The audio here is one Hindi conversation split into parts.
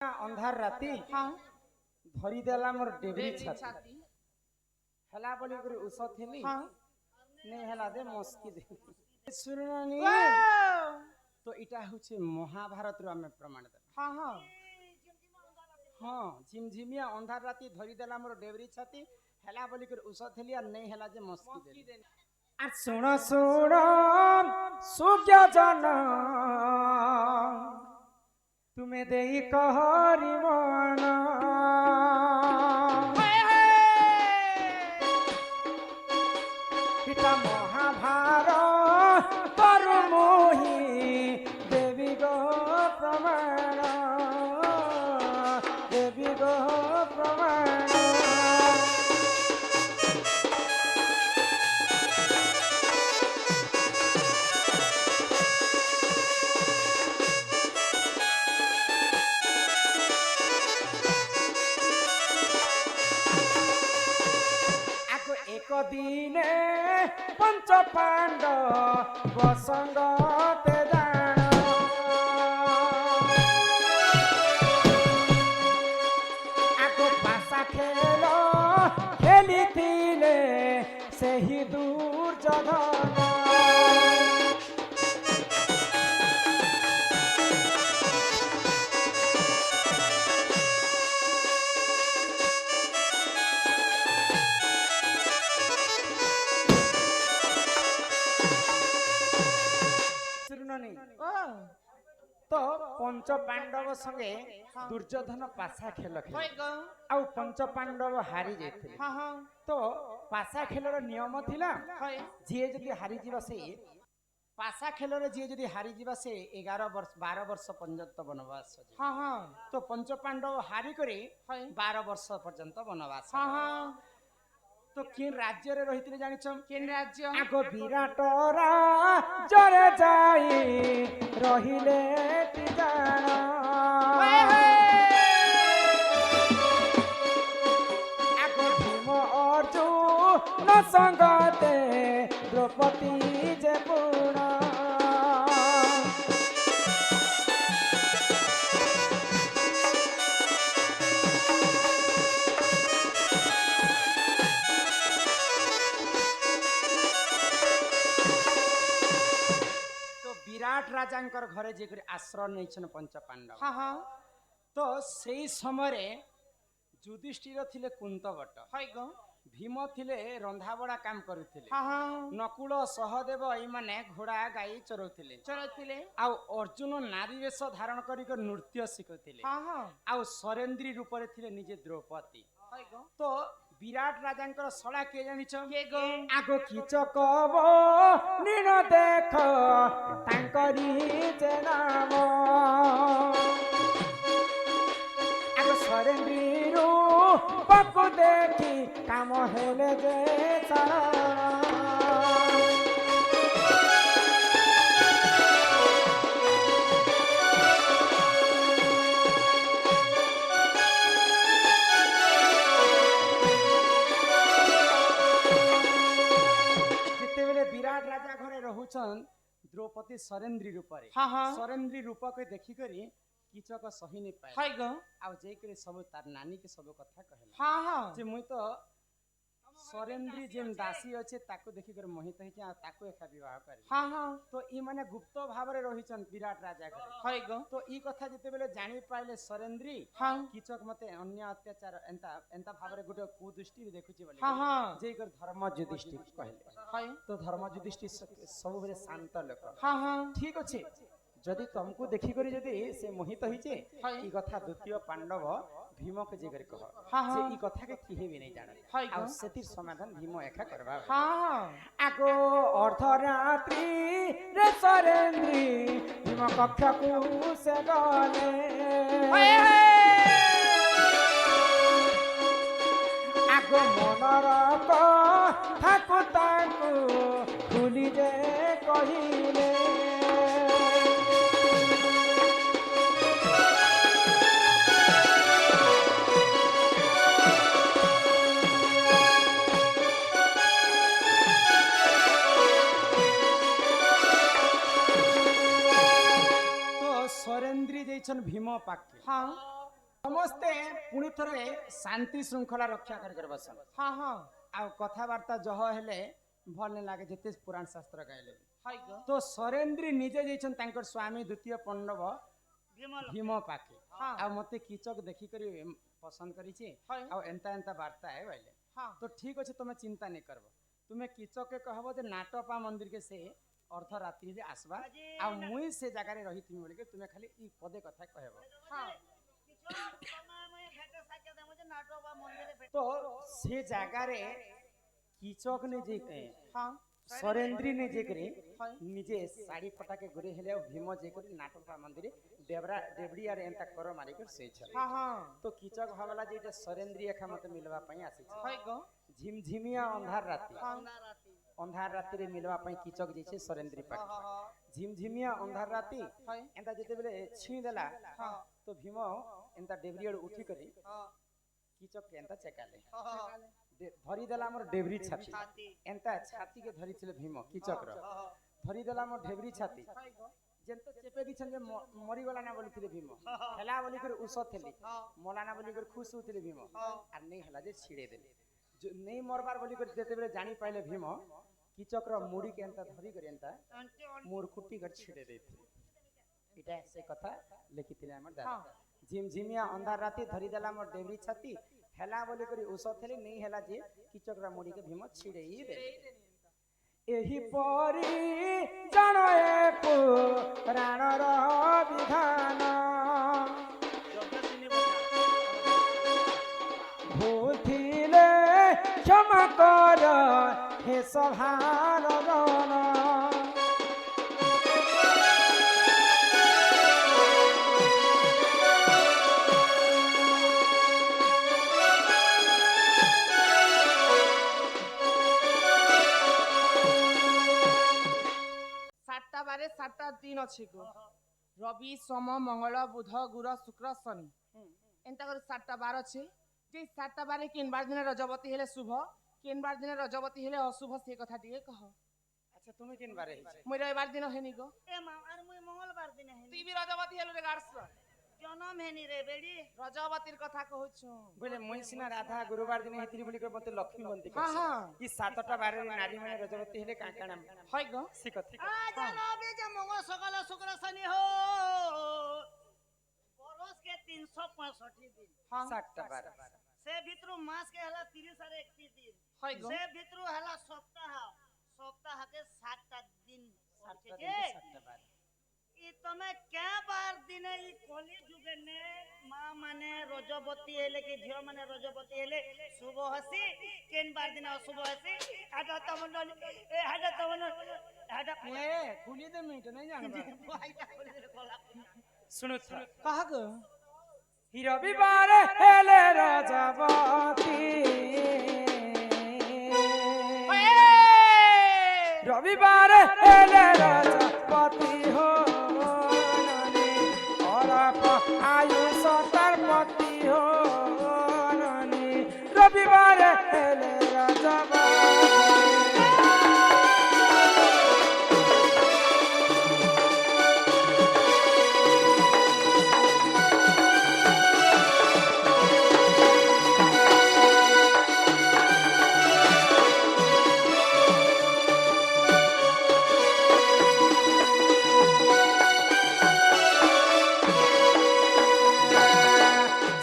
अंधार राती हाँ धरी देला मोर डेबरी छाती हला बोली करे उस थेली हाँ नहीं हला दे मस्की दे सुरनानी तो इटा होचे महाभारत रो हमें प्रमाण दे हाँ हाँ हां झिमझिमिया अंधार राती धरी देला मोर डेबरी छाती हला बोली करे उस थेली और नहीं हला जे मस्की दे आ सुनो सुनो सुज्ञा जाना तुम्हें देई कहरी मना पिता महाभारत तरु मोही देवी गो प्रमाण देवी गो प्रमाण दिने पंच पांडव संगते जान आगो पासा खेल खेली थिले सेही दुर्योधन तो पंच पांडव संगे दुर्योधन पासा खेल खेल आउ पंच पांडव हारी जाइथिले तो पासा खेलर नियम थिला जे जदी हारी जीवा से पासा खेलर जे जदी हारी जीवा से 11 वर्ष 12 वर्ष पर्यंत वनवास तो पंच पांडव हारी करे 12 वर्ष पर्यंत वनवास तो किन राज्य रे रहितले जानिछम किन राज्य आगो विराट राजरे जाई रहिले ती जान आगो भीम अर्जुन संगते द्रौपदी जे पूर्ण विराट राजांकर घरे जे आश्रय नहीं पंच पांडव तो सही समय युधिष्ठिर थिले कुंतवट भीम थिले रंधाबड़ा काम करुथिले नकुल सहदेव एई माने घोड़ा गाई चरौथिले आउ अर्जुन नारी वेश धारण करिक नृत्य शिखुथिले आउ सरेंद्री रूप रे थिले निजे द्रौपदी तो विराट राजांकर सला के जानिछ आगो कीचक नीन देख तांकरी जे नाम आगो सरेंद्री रूप देखी काम हेले जे चरण द्रौपदी सरेंद्री रूप सरेंद्री रूप के देखी करी कीचक सही नहीं पाए आ जे सब तार नानी के सब कथा कहला जे मुई तो सरेंद्री जेन दासी अच्छे ताको देखी कर मोहित होइछे आ ताको एका विवाह करी तो ई माने गुप्त भाव रे रहिछन विराट राजा घरे तो ई कथा जते बेले जानि पाइले सरेंद्री कीचक मते अन्य अत्याचार एंता भाव रे गुटे कुदृष्टि देखुची बोले जे कर धर्म युधिष्ठिर कहले तो धर्म युधिष्ठिर सब बेले शांत लोक ठीक अछि जदि तुमको देखी करी जदि से मोहित होइछे ई कथा द्वितीय पांडव भीम के जेगर कह से ई कथा के किहे भी नहीं जाने आ सेतिर समाधान भीम एका करबा आगो अर्धरात्रि रे सरेंद्री भीम कक्षा को से गले आगो मनर कथा ताको खुली जे कहिले भीम पाके समस्ते पुणी थरे शांति श्रृंखला रक्षा कर बसन। हाँ हाँ आ कथबार्ता जह हेले भल नहीं लगे जिते पुराण शास्त्र कहले तो सरेंद्री निजे जैछन तांकर स्वामी द्वितीय पांडव भीम पाके आ मते कीचक देखि करी पसंद करी छी आ एंता एंता वार्ता है बोले तो ठीक अछि तुमे चिंता नहीं करबो तुमे कीचक के कहबो जे नाटपा मंदिर के से अर्ध रात्रि रे आसबा आ मुई से जगह रे रही तुम बोले के तुमे खाली ई पदे कथा कहबो हां तो से जगह रे कीचक ने जे हां सरेंद्री ने जे करे निजे साड़ी पटा के घरे हेले भीम जे करे नाटपा मंदिर देवड़ी आरे एंता कर मारी कर से छ हां हां तो कीचक भावला जे एटा सरेंद्री एखा मते मिलवा पई आसी छ हाय गो झिमझिमिया अंधार राति रे मिलवा पई कीचक जे छे सरेंद्री पाक झिमझिमिया अंधार राति एंता जेते बेले छी देला तो भीम एंता देवड़ी आड़ उठी करी कीचक के एंता चेकाले धरी देला हमर डेवरी छाती एंता छाती के धरी छले भीम कीचक रो धरी देला हमर ढेवरी छाती जेंतो चेपे दिछन जे मरी गला ना बोली भीम हेला बोली कर उस थेली मोला ना बोली कर खुश होतिले भीम आ नहीं हला जे छिड़े देले जो नहीं मरबार बोली कर जेते बेले जानी पाइले भीम कीचक रो मुड़ी के एंता धरी कर एंता मोर खुट्टी कर छिड़े देथे इटा से कथा लिखितिले हमर दादा झिमझिमिया अंधार राति धरी देला हमर डेवरी छाती हेला बोली करी उस थेली नहीं हेला जे कीचक रो मुड़ी के भीम छिड़े ही दे एही परी जानो ए पुराणर विधान भूथिले क्षमा कर हे सभार गण सातटा दिन अछि गो रवि सोम मंगल बुध गुरु शुक्र शनि एंता कर सातटा बार अछि जे सातटा बारे किन बार दिन रजवती हेले शुभ किन बार दिन रजवती हेले अशुभ से कथा दिए कह अच्छा तुम किन बारे हिचे मोर रविवार दिन हेनी गो ए मां आर मुई मंगलवार दिन हेनी ती भी रजवती हेलो रे गार्स जन्म हेनी रे बेडी रजवतीर कथा कहछु बोले मुई सिना राधा गुरुवार दिन हेतिरी बोली कर मते लक्ष्मी बनती हां हां ई सातटा बारे नारी माने रजवती हेले का काना होय गो से कथा आ जनबे जे मंगल सकल शुक्र शनि हो बरस के 365 दिन हां सातटा बार से भितरु मास के हला 30 और 31 दिन होय गो से भितरु हला सप्ताह के 7टा दिन सातटा दिन सातटा बार ई तमे क्या बार दिन ई कली जुगे ने मां माने रजवती हेले के झियो माने रजवती हेले शुभ हसी केन बार दिन अशुभ हसी आटा तमन ए हाडा तमन हाडा ए खुली दे मिनट नहीं जानबा सुनो था कहा गो ही रविवार हेले रजवती रविवार हेले रजवती हो आयुष तरपति हो रविवार हेले रजवती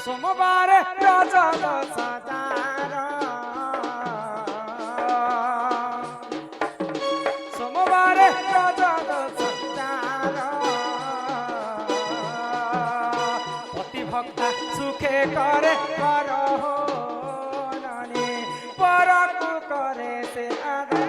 सोमवार रजत सदार सोमवार रजत सदार पति भक्ता सुखे करे कर हो नानी परकु करे से आदर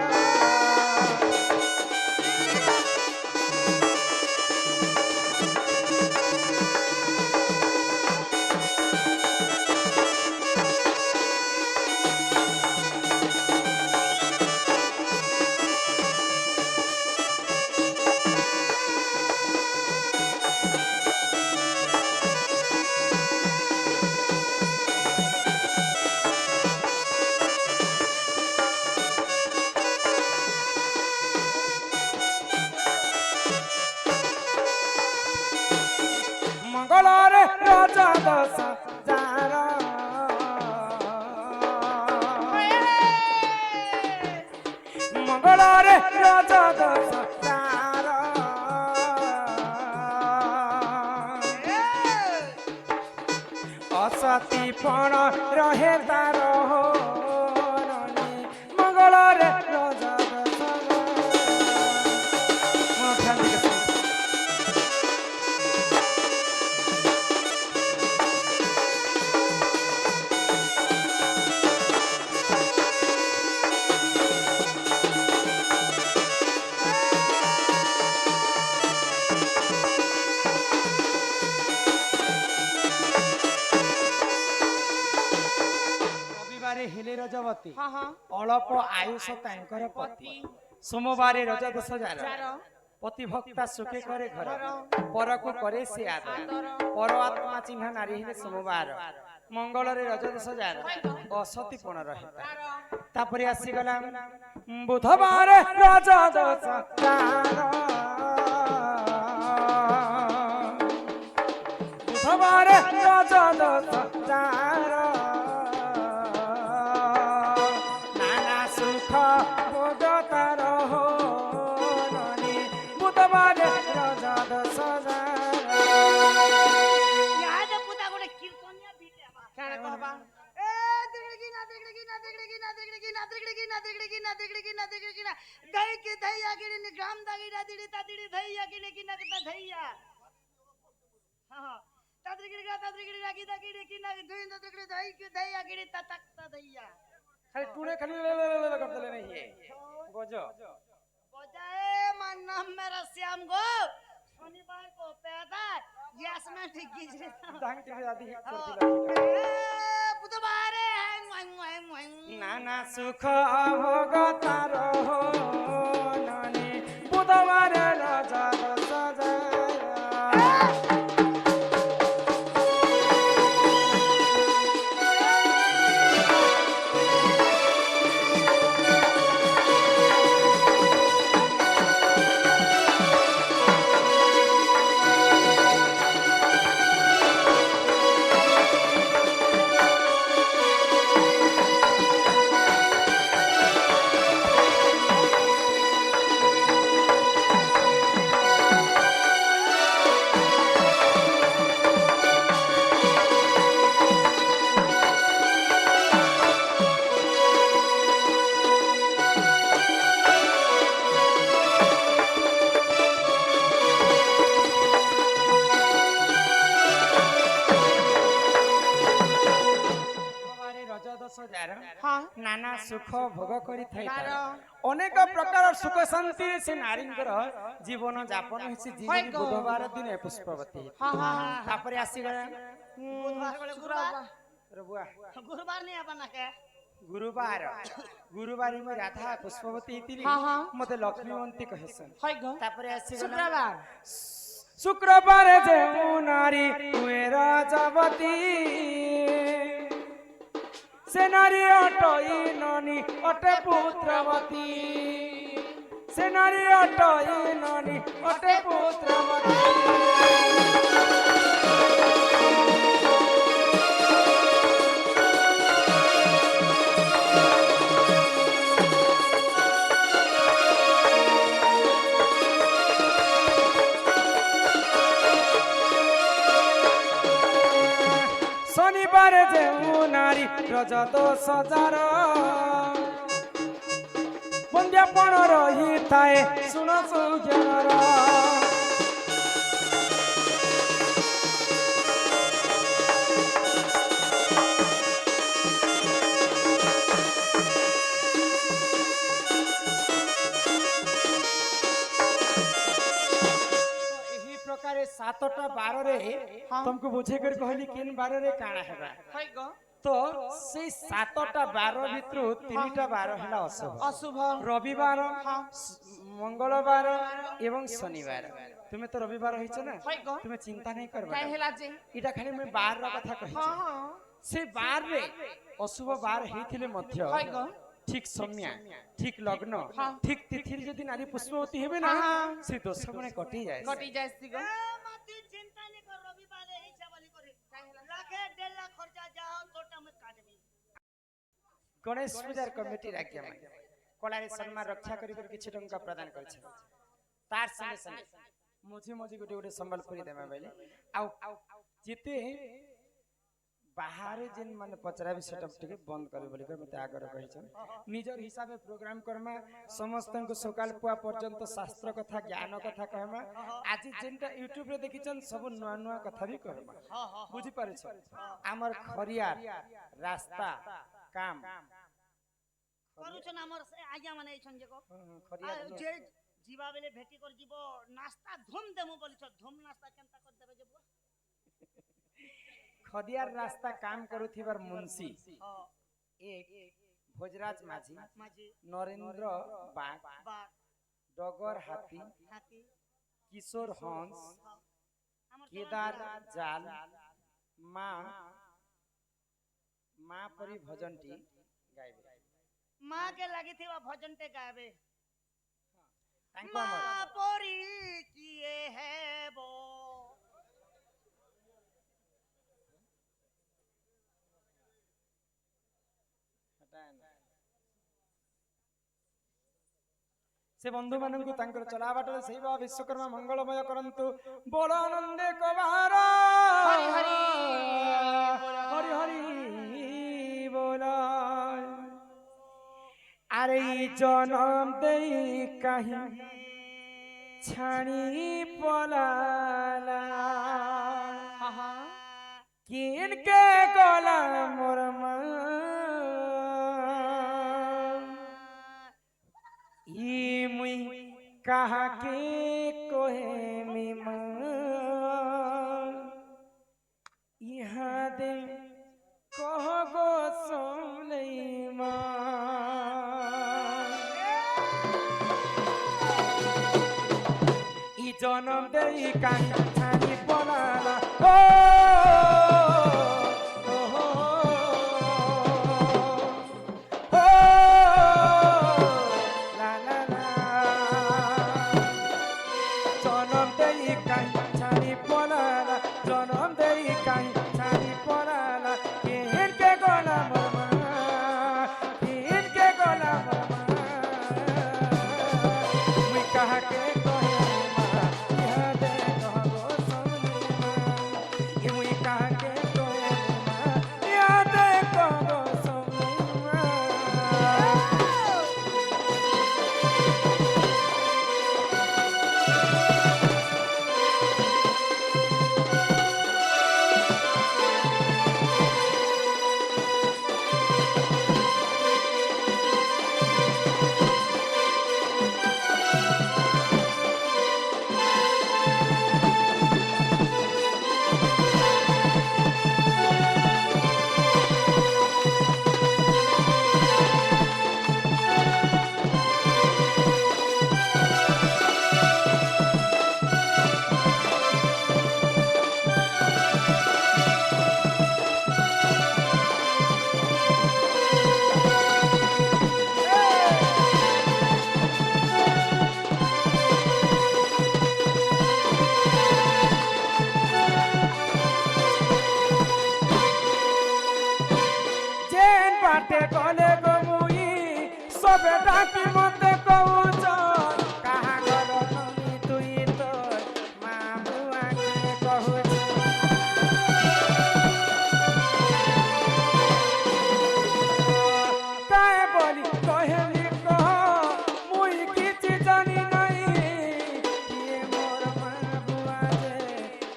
ଅସତି ପଣ ରହେ ତାର ନନୀ ମଙ୍ଗଳରେ ରଜା ହେଲେ ରଜବତୀ ଅଳପ ଆୟୁଷ ତାଙ୍କର ପତି ସୋମବାରେ ରଜ ଦୋଷ ଜାର ପତିଭକ୍ତା ସୁଖେ କରେ ଘର ପରକୁ କରେ ସେ ଆଦର ପର ଆତ୍ମା ଚିହ୍ନ ନାରୀ ହେଲେ ସୋମବାର ମଙ୍ଗଳରେ ରଜ ଦୋଷ ଜାର ଅସତୀ ପଣ ରହେ ତାପରେ ଆସିଗଲା ବୁଧବାର ରଜ ଦୋଷ ବୁଧବାର ରଜ ଦୋଷ मेरा श्याम गो शनिवार को पैदा गैस में ठीक बुधवार नाना सुख भोग तार बुधवार रजा नाना सुख भोग करी अनेक प्रकार सुख शांति से नारी जीवन यापन बुधवार दिन पुष्पवती गुरुवार गुरुवार में राधा पुष्पवती मत लक्ष्मीवंती कहसन शुक्रवार जे नारी रजवती से नारी अटई ननी अटे पुत्रवती से नारी अटई ननी अटे पुत्रवती शनिवार जे नारी रज दोष जार बंध्यापण रही थाए सुन सुज्ञानर सातटा बार रे तुमको बुझे कर कहली किन बार रे काना हेबा तो से सातटा बार भितर तीनटा बार हला अशुभ अशुभ रविवार मंगलवार एवं शनिवार तुम्हें तो रविवार होइछ ना तुम्हें चिंता नहीं करबा काहे हेला जे इटा खाली मैं बार रा कथा कहि से बार रे अशुभ बार हेथिले मध्य ठीक समय ठीक लग्न ठीक तिथि यदि नारी पुष्पवती हेबे ना से दोष मने कटि जाय सिगो चिंता नहीं कर रविवार ही चावली करे लाखे 1.5 लाख खर्चा जाओ तोटा में काटबी गणेश पूजार कमिटी राज्य में कलारे सम्मान रक्षा करी किछि टंका प्रदान कर छै तार संगे संगे मुझे गोटे गोटे संबलपुरी देमा बेले आउ जेते बाहर जेन माने पचरा भी सेटअप टिके बंद करे बोली मते आगर कहिछन निजर हिसाबे प्रोग्राम करमा समस्त को सकाल पुआ पर्यंत शास्त्र कथा ज्ञान कथा कहमा आज जेनटा यूट्यूब रे देखिछन सब नुआ नुआ कथा भी कहमा बुझी पारे छ हमर खरियार रास्ता काम କରୁଛନ୍ ଆମର ସେ ଆଜ୍ଞା ମାନେ ଏଇଛନ୍ ଯେ खरियार ଯେ ଯିବା ବେଲେ ଭେଟି କରି ଯିବ ନାସ୍ତା ଧୁମ୍ ଦେମୁ ବୋଲିଛ ଧୁମ୍ नास्ता କେନ୍ତା କରି ଦେବେ ଯେ ବୁଆ खदियार रास्ता काम करुथिबार मुंशी एक भोजराज माझी नरेंद्र बाग डगर हाथी किशोर हंस केदार जाल माँ परी भजनटी गाइबे माँ के लगी थी भजन टे गावे तांको माँ हमर परी किए है वो से बंधु माननकु तांकर चला बाटले सेवा विश्वकर्मा मंगलमय करंतु बोल आनंदे कबार हरि हरि हरि हरि बोला अरे जनम देई कहीं छाणी पलाला किन के गला मोर मां कहा के कोहे मीमा यहाँ दे कह गो सोलैमा ई जनम दे काहे छानी पलाला ओ बाटे गले गो मुई सबे डाकी मते कहूछ कहा गल नमी तुई तो मां बुआ के कहूछ काहे बोली कहली कह मुई किछि जानी नहीं ये मोर मां बुआ जे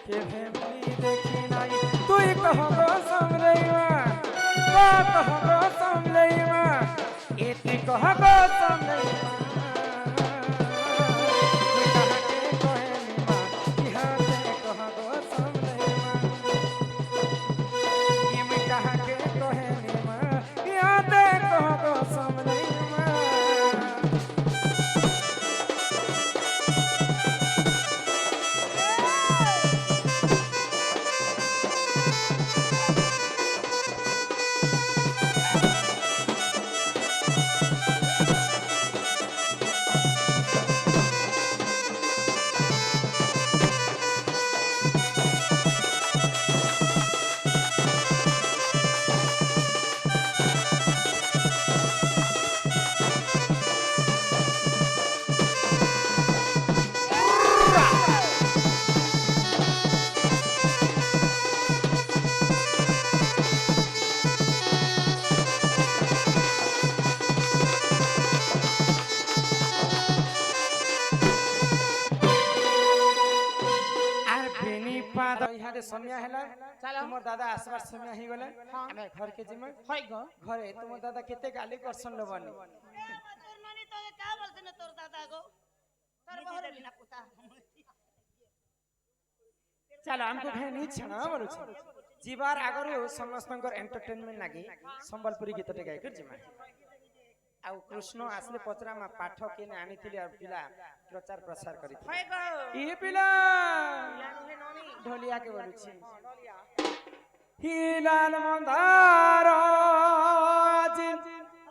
के फैमिली देखी नहीं तुई कह गो समरैवा कह गो समलैवा एति कह गो समलैवा के समय हैला चलो। तुमर दादा आसबार समय ही गले हाँ। हमें घर के जिम्मे হয় গো घरे तुमर दादा केते गाली करसन लोबनी তোর নানি তোকে কা বলছে না তোর দাদা গো তোর বহর বিনা পুতা चलो हमको कहे नहीं छना बोलु छी जीवार आगरु समस्तंकर एंटरटेनमेंट लागी संबलपुरी गीत टे गाय कर जिमा आ कृष्ण आसले पचरा मा पाठ के ने आनी थिले और पिला प्रचार प्रसार करी হয় গো ई पिला নুহে ননি ढोलिया के बोलु छी हिलाल मंदार जिन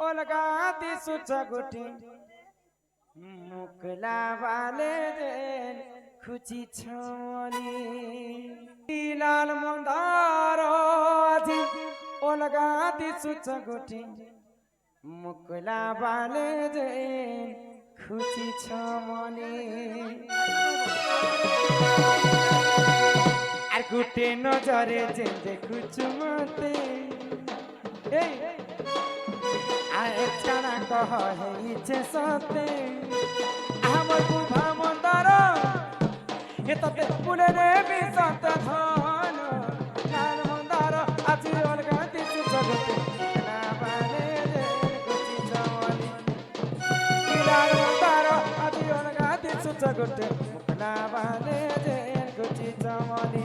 ओलगा ती सुच गुटी मुकला वाले देन खुची छनी हिलाल मंदार जिन ओलगा ती सुच गुटी मुकला वाले देन खुची छमनी আর গুটে নজরে যে দেখুছু মতে এই আর ছাড়া কহ হেইছে সতে আমার বুভা মন্দার এততে পুলে রে বিসত ধন লাল মন্দার আজি অলগা দিছু জগতে না বালে রে কুচি জওয়ানি লাল মন্দার আজি অলগা দিছু জগতে না বালে রে কুচি জওয়ানি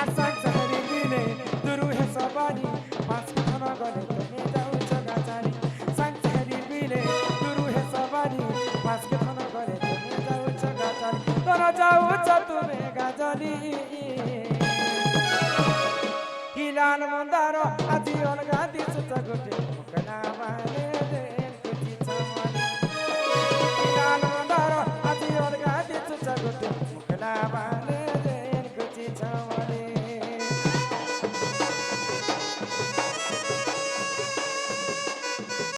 আসাক জাহারি দিনে দুরু হে সবানি পাঁচ খানা গলে তুমি যাও চগাচারি সাক জাহারি দিনে দুরু হে সবানি পাঁচ খানা গলে তুমি যাও চগাচারি তোরা যাও চতুরে গাজনি হিলাল মন্দার আজি অলগা দিছু জগতে মুকনা বালে রে কুচি চমনি হিলাল মন্দার আজি অলগা দিছু জগতে মুকনা বালে